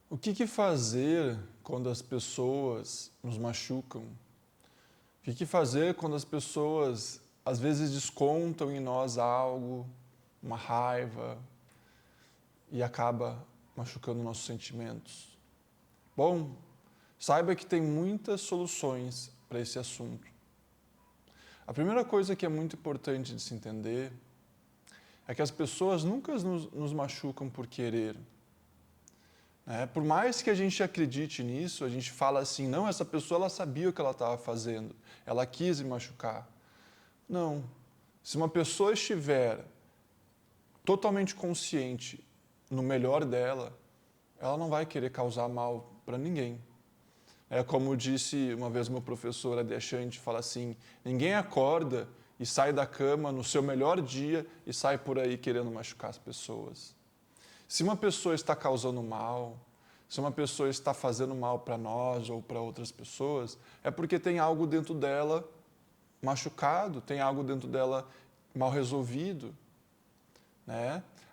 O que fazer quando as pessoas nos machucam? O que fazer quando as pessoas às vezes descontam em nós algo, uma raiva, e acaba machucando nossos sentimentos? Bom, saiba que tem muitas soluções para esse assunto. A primeira coisa que é muito importante de se entender é que as pessoas nunca nos machucam por querer. Por mais que a gente acredite nisso, a gente fala assim, não, essa pessoa ela sabia o que ela estava fazendo, ela quis me machucar. Não. Se uma pessoa estiver totalmente consciente no melhor dela, ela não vai querer causar mal para ninguém. É como disse uma vez meu professor Adechante, fala assim, ninguém acorda e sai da cama no seu melhor dia e sai por aí querendo machucar as pessoas. Se uma pessoa está causando mal, se uma pessoa está fazendo mal para nós ou para outras pessoas, é porque tem algo dentro dela machucado, tem algo dentro dela mal resolvido.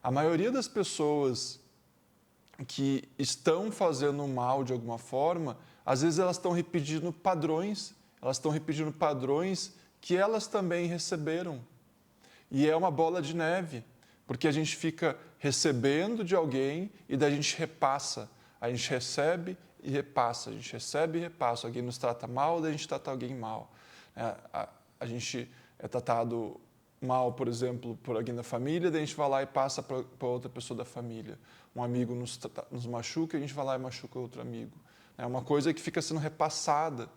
A maioria das pessoas que estão fazendo mal de alguma forma, às vezes elas estão repetindo padrões que elas também receberam. E é uma bola de neve, porque a gente fica recebendo de alguém e daí a gente repassa. A gente recebe e repassa, a gente recebe e repassa. Alguém nos trata mal, daí a gente trata alguém mal. A gente é tratado mal, por exemplo, por alguém da família, daí a gente vai lá e passa para outra pessoa da família. Um amigo nos machuca e a gente vai lá e machuca outro amigo. É uma coisa que fica sendo repassada.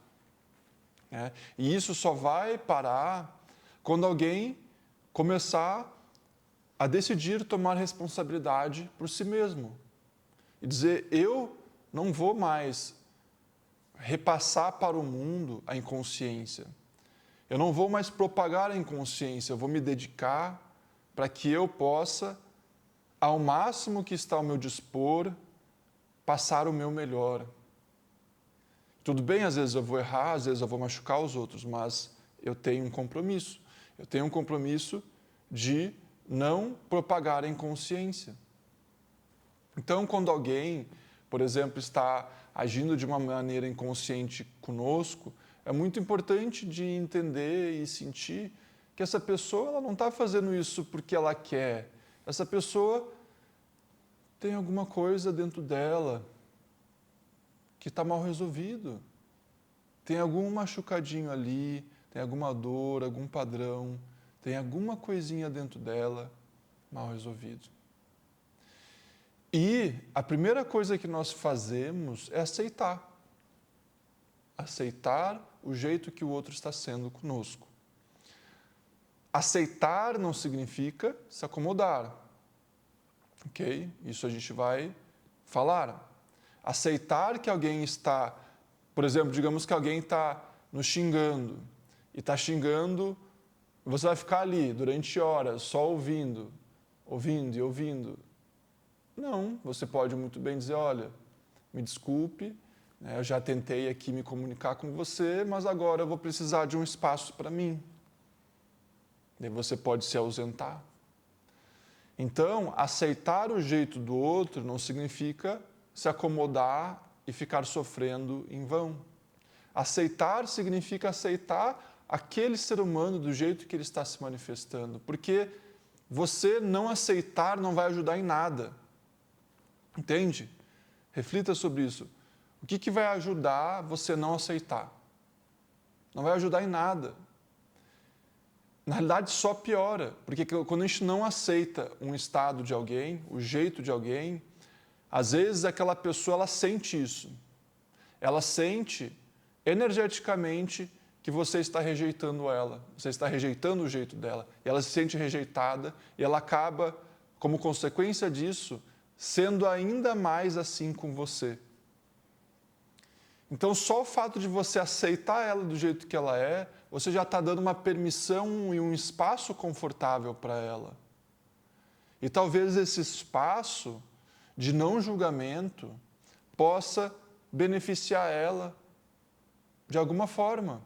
E isso só vai parar quando alguém começar a decidir tomar responsabilidade por si mesmo. E dizer, eu não vou mais repassar para o mundo a inconsciência. Eu não vou mais propagar a inconsciência, eu vou me dedicar para que eu possa, ao máximo que está ao meu dispor, passar o meu melhor. Tudo bem, às vezes eu vou errar, às vezes eu vou machucar os outros, mas eu tenho um compromisso. Eu tenho um compromisso de não propagar a inconsciência. Então, quando alguém, por exemplo, está agindo de uma maneira inconsciente conosco, é muito importante de entender e sentir que essa pessoa ela não está fazendo isso porque ela quer. Essa pessoa tem alguma coisa dentro dela que está mal resolvido. Tem algum machucadinho ali, tem alguma dor, algum padrão, tem alguma coisinha dentro dela mal resolvido. E a primeira coisa que nós fazemos é aceitar. Aceitar o jeito que o outro está sendo conosco. Aceitar não significa se acomodar. Ok? Isso a gente vai falar. Aceitar que alguém está, por exemplo, digamos que alguém está nos xingando, e está xingando, você vai ficar ali durante horas só ouvindo e ouvindo. Não, você pode muito bem dizer, olha, me desculpe, eu já tentei aqui me comunicar com você, mas agora eu vou precisar de um espaço para mim. Daí você pode se ausentar. Então, aceitar o jeito do outro não significa se acomodar e ficar sofrendo em vão. Aceitar significa aceitar aquele ser humano do jeito que ele está se manifestando, porque você não aceitar não vai ajudar em nada. Entende? Reflita sobre isso. O que vai ajudar você não aceitar? Não vai ajudar em nada. Na realidade, só piora, porque quando a gente não aceita um estado de alguém, o jeito de alguém, às vezes aquela pessoa ela sente isso. Ela sente energeticamente que você está rejeitando ela, você está rejeitando o jeito dela, e ela se sente rejeitada e ela acaba, como consequência disso, sendo ainda mais assim com você. Então, só o fato de você aceitar ela do jeito que ela é, você já está dando uma permissão e um espaço confortável para ela. E talvez esse espaço de não julgamento possa beneficiar ela de alguma forma.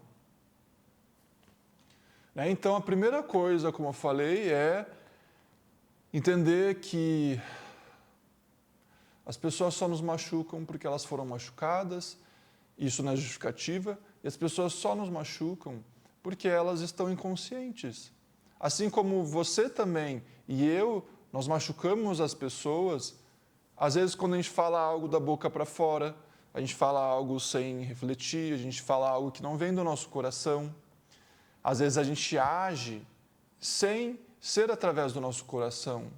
Então, a primeira coisa, como eu falei, é entender que As pessoas só nos machucam porque elas foram machucadas, isso não é justificativa, e as pessoas só nos machucam porque elas estão inconscientes. Assim como você também e eu, nós machucamos as pessoas, às vezes quando a gente fala algo da boca para fora, a gente fala algo sem refletir, a gente fala algo que não vem do nosso coração. Às vezes a gente age sem ser através do nosso coração.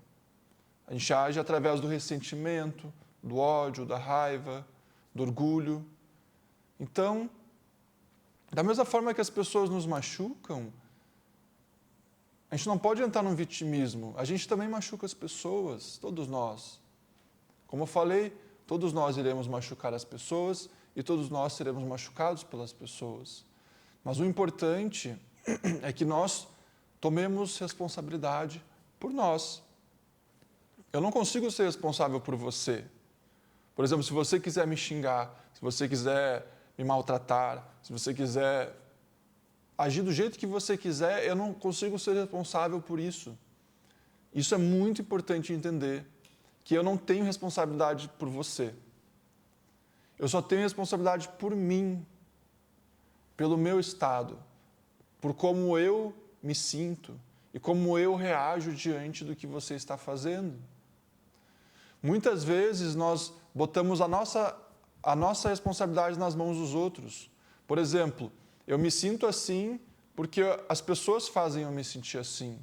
A gente age através do ressentimento, do ódio, da raiva, do orgulho. Então, da mesma forma que as pessoas nos machucam, a gente não pode entrar num vitimismo. A gente também machuca as pessoas, todos nós. Como eu falei, todos nós iremos machucar as pessoas e todos nós seremos machucados pelas pessoas. Mas o importante é que nós tomemos responsabilidade por nós. Eu não consigo ser responsável por você. Por exemplo, se você quiser me xingar, se você quiser me maltratar, se você quiser agir do jeito que você quiser, eu não consigo ser responsável por isso. Isso é muito importante entender, que eu não tenho responsabilidade por você. Eu só tenho responsabilidade por mim, pelo meu estado, por como eu me sinto e como eu reajo diante do que você está fazendo. Muitas vezes nós botamos a nossa responsabilidade nas mãos dos outros. Por exemplo, eu me sinto assim porque as pessoas fazem eu me sentir assim.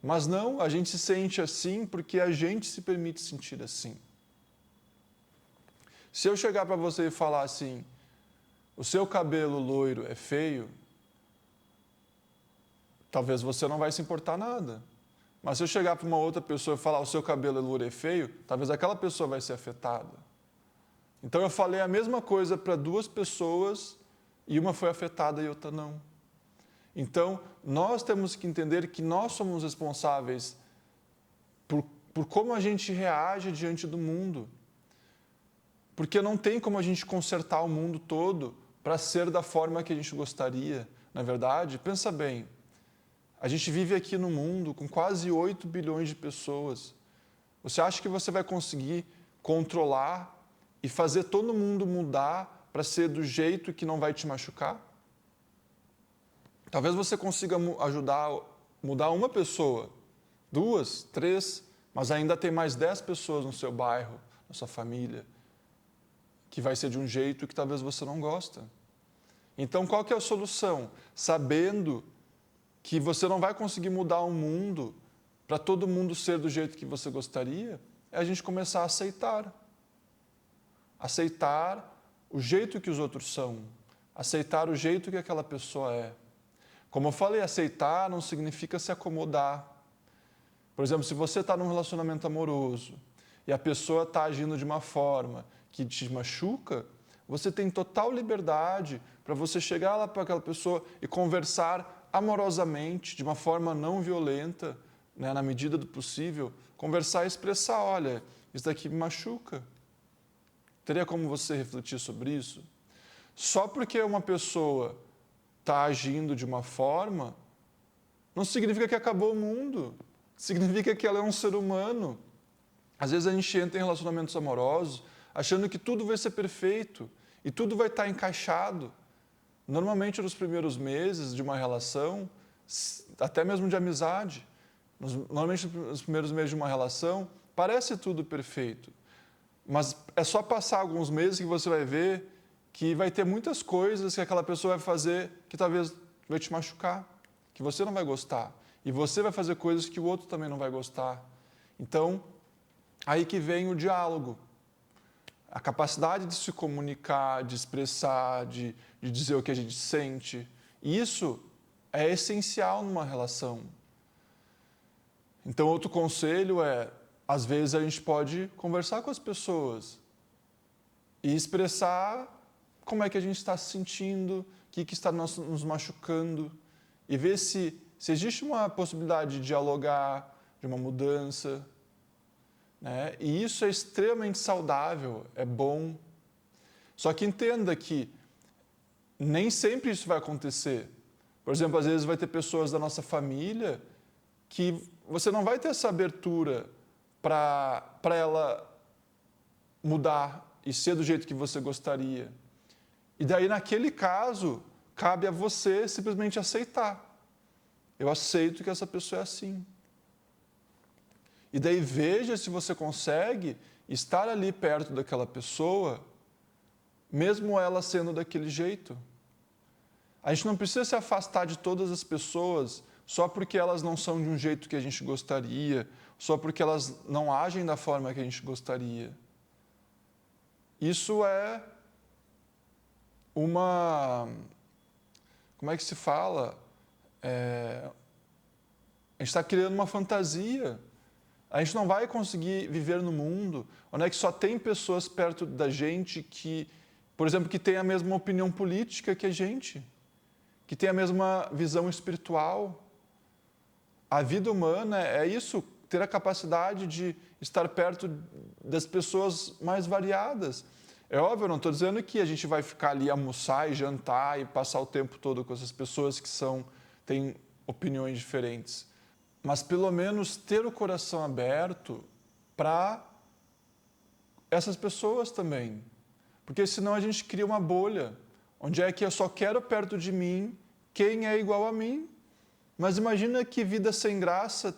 Mas não, a gente se sente assim porque a gente se permite sentir assim. Se eu chegar para você e falar assim, o seu cabelo loiro é feio, talvez você não vai se importar nada. Mas se eu chegar para uma outra pessoa e falar o seu cabelo loiro é feio, talvez aquela pessoa vai ser afetada. Então eu falei a mesma coisa para duas pessoas e uma foi afetada e outra não. Então, nós temos que entender que nós somos responsáveis por como a gente reage diante do mundo. Porque não tem como a gente consertar o mundo todo para ser da forma que a gente gostaria. Na verdade, pensa bem, a gente vive aqui no mundo com quase 8 bilhões de pessoas. Você acha que você vai conseguir controlar e fazer todo mundo mudar para ser do jeito que não vai te machucar? Talvez você consiga mudar uma pessoa, 2, 3, mas ainda tem mais 10 pessoas no seu bairro, na sua família, que vai ser de um jeito que talvez você não gosta. Então, qual que é a solução? Sabendo que você não vai conseguir mudar o mundo para todo mundo ser do jeito que você gostaria, é a gente começar a aceitar. Aceitar o jeito que os outros são, aceitar o jeito que aquela pessoa é. Como eu falei, aceitar não significa se acomodar. Por exemplo, se você está num relacionamento amoroso e a pessoa está agindo de uma forma que te machuca, você tem total liberdade para você chegar lá para aquela pessoa e conversar amorosamente, de uma forma não violenta, né, na medida do possível, conversar e expressar, olha, isso daqui me machuca. Teria como você refletir sobre isso? Só porque uma pessoa está agindo de uma forma, não significa que acabou o mundo. Significa que ela é um ser humano. Às vezes a gente entra em relacionamentos amorosos achando que tudo vai ser perfeito e tudo vai estar encaixado. Normalmente nos primeiros meses de uma relação, até mesmo de amizade, normalmente nos primeiros meses de uma relação, parece tudo perfeito. Mas é só passar alguns meses que você vai ver que vai ter muitas coisas que aquela pessoa vai fazer que talvez vai te machucar, que você não vai gostar. E você vai fazer coisas que o outro também não vai gostar. Então, aí que vem o diálogo. A capacidade de se comunicar, de expressar, de dizer o que a gente sente. E isso é essencial numa relação. Então, outro conselho é, às vezes a gente pode conversar com as pessoas e expressar como é que a gente está se sentindo, o que está nos machucando, e ver se existe uma possibilidade de dialogar, de uma mudança. Né? E isso é extremamente saudável, é bom. Só que entenda que nem sempre isso vai acontecer. Por exemplo, às vezes vai ter pessoas da nossa família que você não vai ter essa abertura para ela mudar e ser do jeito que você gostaria. E daí, naquele caso, cabe a você simplesmente aceitar. Eu aceito que essa pessoa é assim. E daí veja se você consegue estar ali perto daquela pessoa, mesmo ela sendo daquele jeito. A gente não precisa se afastar de todas as pessoas só porque elas não são de um jeito que a gente gostaria, só porque elas não agem da forma que a gente gostaria. Isso é uma... Como é que se fala? A gente está criando uma fantasia. A gente não vai conseguir viver no mundo onde é que só tem pessoas perto da gente que, por exemplo, que têm a mesma opinião política que a gente, que têm a mesma visão espiritual. A vida humana é isso, ter a capacidade de estar perto das pessoas mais variadas. É óbvio, eu não estou dizendo que a gente vai ficar ali almoçar e jantar e passar o tempo todo com essas pessoas que têm opiniões diferentes. Mas pelo menos ter o coração aberto para essas pessoas também. Porque senão a gente cria uma bolha, onde é que eu só quero perto de mim quem é igual a mim. Mas imagina que vida sem graça,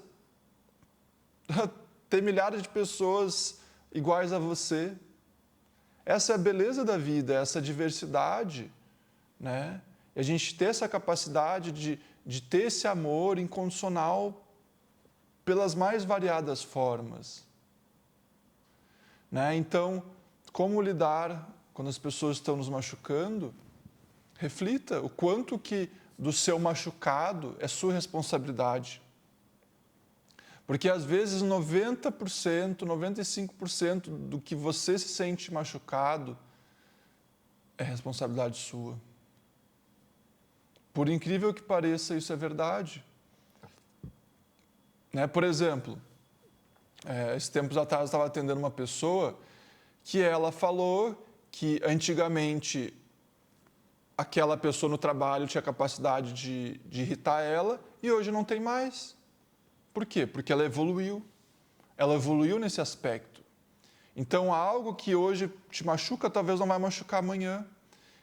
ter milhares de pessoas iguais a você. Essa é a beleza da vida, essa diversidade, né? E a gente ter essa capacidade de ter esse amor incondicional pelas mais variadas formas. Né? Então, como lidar quando as pessoas estão nos machucando? Reflita o quanto que do seu machucado é sua responsabilidade. Porque às vezes 90%, 95% do que você se sente machucado é responsabilidade sua. Por incrível que pareça, isso é verdade. Né? Por exemplo, esses tempos atrás eu estava atendendo uma pessoa que ela falou que antigamente aquela pessoa no trabalho tinha capacidade de irritar ela e hoje não tem mais. Por quê? Porque ela evoluiu. Ela evoluiu nesse aspecto. Então, algo que hoje te machuca, talvez não vai machucar amanhã.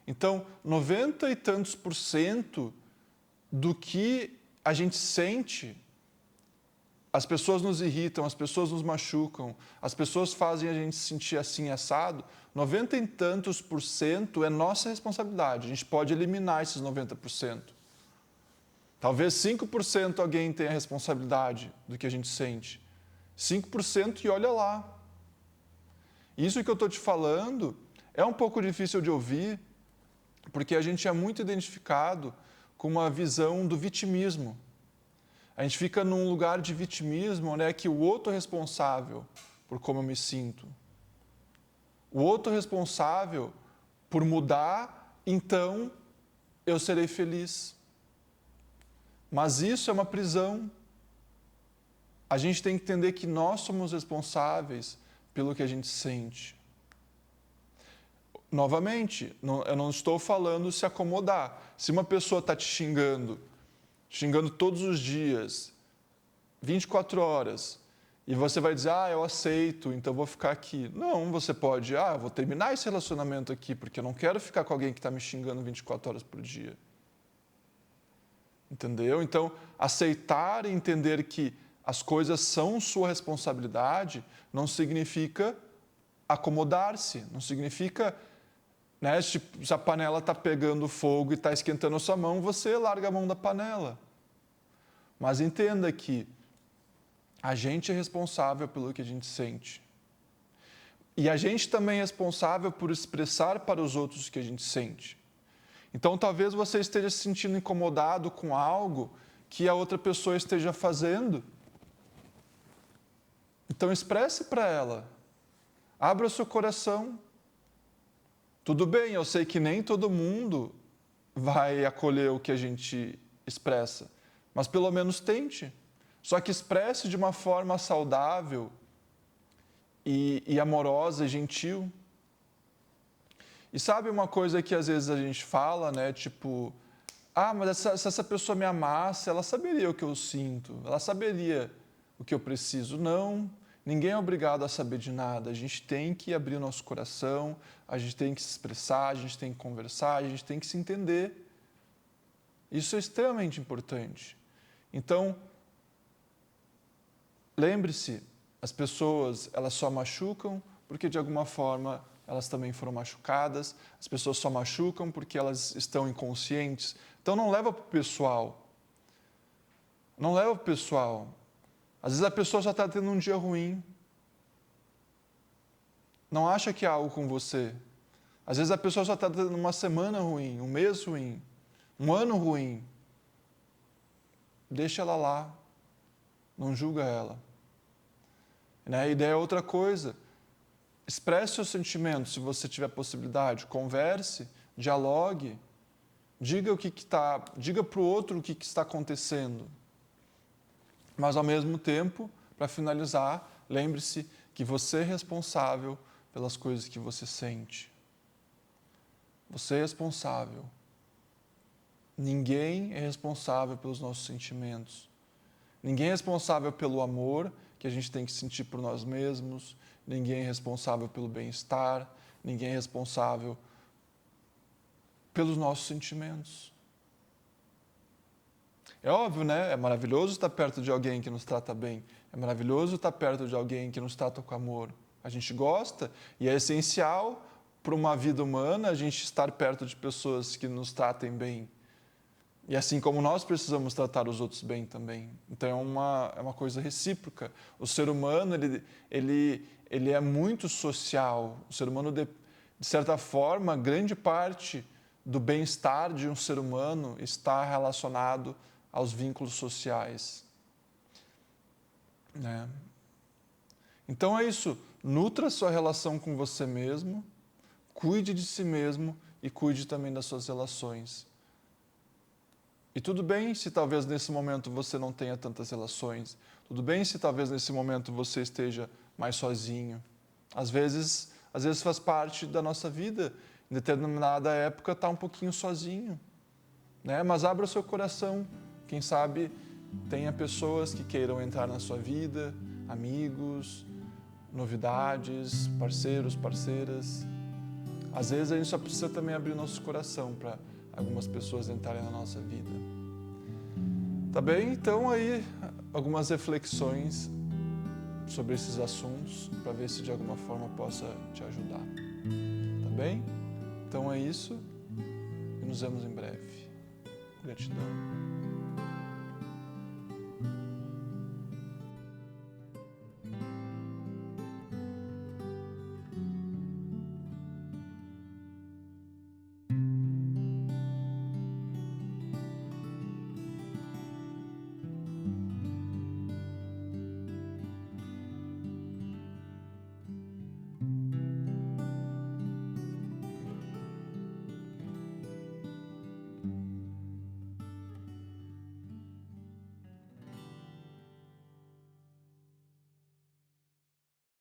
Então, 90 e tantos % do que a gente sente, as pessoas nos irritam, as pessoas nos machucam, as pessoas fazem a gente se sentir assim, assado, 90 e tantos % é nossa responsabilidade. A gente pode eliminar esses 90%. Talvez 5% alguém tenha responsabilidade do que a gente sente. 5% e olha lá. Isso que eu estou te falando é um pouco difícil de ouvir, porque a gente é muito identificado com uma visão do vitimismo. A gente fica num lugar de vitimismo, onde é que o outro é responsável por como eu me sinto. O outro é responsável por mudar, então eu serei feliz. Mas isso é uma prisão. A gente tem que entender que nós somos responsáveis pelo que a gente sente. Novamente, eu não estou falando se acomodar. Se uma pessoa está te xingando todos os dias, 24 horas, e você vai dizer, eu aceito, então vou ficar aqui. Não, você pode, eu vou terminar esse relacionamento aqui, porque eu não quero ficar com alguém que está me xingando 24 horas por dia. Entendeu? Então, aceitar e entender que as coisas são sua responsabilidade não significa acomodar-se, não significa, né, se a panela está pegando fogo e está esquentando a sua mão, você larga a mão da panela. Mas entenda que a gente é responsável pelo que a gente sente. E a gente também é responsável por expressar para os outros o que a gente sente. Então, talvez você esteja se sentindo incomodado com algo que a outra pessoa esteja fazendo. Então, expresse para ela. Abra o seu coração. Tudo bem, eu sei que nem todo mundo vai acolher o que a gente expressa, mas pelo menos tente. Só que expresse de uma forma saudável e amorosa e gentil. E sabe uma coisa que às vezes a gente fala, né? Tipo, mas se essa pessoa me amasse, ela saberia o que eu sinto, ela saberia o que eu preciso. Não, Ninguém é obrigado a saber de nada. A gente tem que abrir o nosso coração, a gente tem que se expressar, a gente tem que conversar, a gente tem que se entender. Isso é extremamente importante. Então, lembre-se, as pessoas, elas só machucam porque de alguma forma elas também foram machucadas. As pessoas só machucam porque elas estão inconscientes. Então não leva para o pessoal. Não leva para o pessoal. Às vezes a pessoa só está tendo um dia ruim. Não acha que há algo com você. Às vezes a pessoa só está tendo uma semana ruim, um mês ruim, um ano ruim. Deixa ela lá. Não julga ela. A ideia é outra coisa. Expresse seus sentimentos, se você tiver possibilidade. Converse, dialogue. Diga para o outro o que está acontecendo. Mas, ao mesmo tempo, para finalizar, lembre-se que você é responsável pelas coisas que você sente. Você é responsável. Ninguém é responsável pelos nossos sentimentos. Ninguém é responsável pelo amor que a gente tem que sentir por nós mesmos. Ninguém é responsável pelo bem-estar. Ninguém é responsável pelos nossos sentimentos. É óbvio, né? É maravilhoso estar perto de alguém que nos trata bem. É maravilhoso estar perto de alguém que nos trata com amor. A gente gosta e é essencial para uma vida humana a gente estar perto de pessoas que nos tratem bem. E assim como nós precisamos tratar os outros bem também. Então é uma coisa recíproca. O ser humano, ele é muito social. O ser humano, de certa forma, grande parte do bem-estar de um ser humano está relacionado aos vínculos sociais. Né? Então é isso. Nutra sua relação com você mesmo, cuide de si mesmo e cuide também das suas relações. E tudo bem se talvez nesse momento você não tenha tantas relações. Tudo bem se talvez nesse momento você esteja mais sozinho. Às vezes faz parte da nossa vida. Em determinada época está um pouquinho sozinho. Né? Mas abra o seu coração. Quem sabe tenha pessoas que queiram entrar na sua vida, amigos, novidades, parceiros, parceiras. Às vezes a gente só precisa também abrir o nosso coração para algumas pessoas entrarem na nossa vida. Tá bem? Então aí algumas reflexões sobre esses assuntos para ver se de alguma forma possa te ajudar. Tá bem? Então é isso e nos vemos em breve. Gratidão.